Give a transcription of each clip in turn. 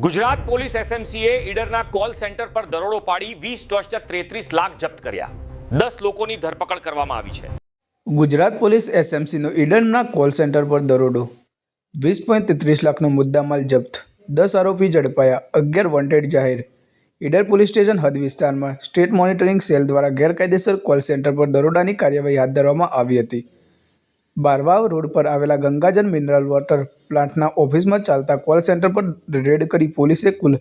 Gujarat police એસએમસીએ ઈડરના call centre પર દરોડો પાડી 20 ટોચના 33 લાખ જપ્ત કર્યા. 10 લોકોની ધરપકડ કરવામાં આવી છે. ગુજરાત પોલીસ એસએમસીનો ઈડરના કોલ સેન્ટર પર દરોડો, 20.33 લાખનો મુદ્દામાલ જપ્ત, 10 આરોપી ઝડપાયા, 11 વોન્ટેડ જાહેર. ઈડર પોલીસ સ્ટેશન હદ વિસ્તારમાં સ્ટેટ મોનિટરિંગ સેલ દ્વારા ગેરકાયદેસર કોલ સેન્ટર પર દરોડાની કાર્યવાહી હાથ ધરવામાં આવી હતી. બારવાવ રોડ પર આવેલા ગંગાજન મિનરલ વોટર પ્લાન્ટના ઓફિસમાં ચાલતા કોલ સેન્ટર પર રેડ કરી પોલીસે કુલ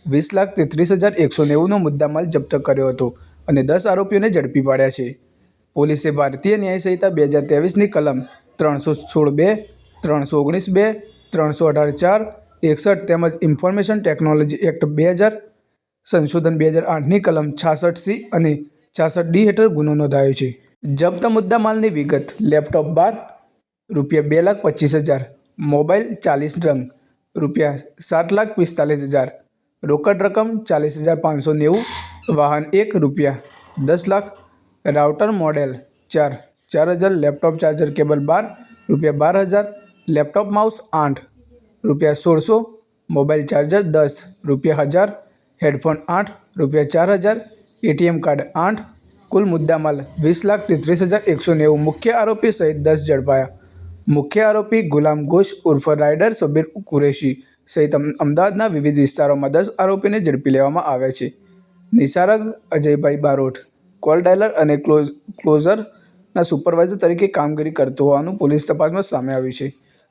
20,33,190નો મુદ્દામાલ જપ્ત કર્યો હતો અને 10 આરોપીઓને ઝડપી પાડ્યા છે. પોલીસે ભારતીય ન્યાય સંહિતા 2023ની કલમ 316(2), 319(2), 318(4), 61 તેમજ ઇન્ફોર્મેશન ટેકનોલોજી એક્ટ 2000 સંશોધન 2008ની કલમ 66(c) અને 66(d) હેઠળ ગુનો નોંધાયો છે. જપ્ત મુદ્દામાલની વિગત: લેપટોપ 12, ₹2,25,000, મોબાઈલ 40 નંગ, ₹7,45,000, રોકડ રકમ 40,590, વાહન 1, ₹10,00,000, router model 4000, laptop charger cable 12, ₹12,000, laptop mouse 8, ₹1,600, mobile charger 10, ₹1,000, headphone 8, ₹4,000, ATM card 8. કુલ મુદ્દામાલ 20,33,190. મુખ્ય આરોપી સહિત 10 ઝડપાયા. મુખ્ય આરોપી ગુલામ ઘોષ ઉર્ફ રાઇડર શબીર કુરેશી સહિત અમદાવાદના વિવિધ વિસ્તારોમાં 10 આરોપીને ઝડપી લેવામાં આવ્યા છે. નિસારગ અજયભાઈ બારોટ કોલ ડાયલર અને ક્લોઝરના સુપરવાઇઝર તરીકે કામગીરી કરતો હોવાનું પોલીસ તપાસમાં સામે આવ્યું છે.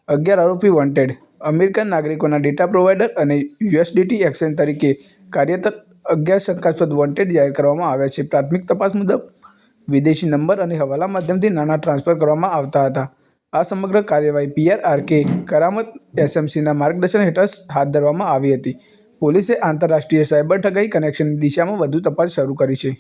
11 આરોપી વોન્ટેડ. અમેરિકન નાગરિકોના ડેટા પ્રોવાઇડર અને યુએસડીટી એક્સચેન્જ તરીકે કાર્યરત 11 શંકાસ્પદ વોન્ટેડ જાહેર કરવામાં આવ્યા છે. પ્રાથમિક તપાસ મુજબ વિદેશી નંબર અને હવાલા માધ્યમથી નાણાં ટ્રાન્સફર કરવામાં આવતા હતા. આ સમગ્ર કાર્યવાહી PRRK કરામત એસએમસીના માર્ગદર્શન હેઠળ હાથ ધરવામાં આવી હતી. પોલીસે આંતરરાષ્ટ્રીય સાયબર ઠગાઈ કનેક્શનની દિશામાં વધુ તપાસ શરૂ કરી છે.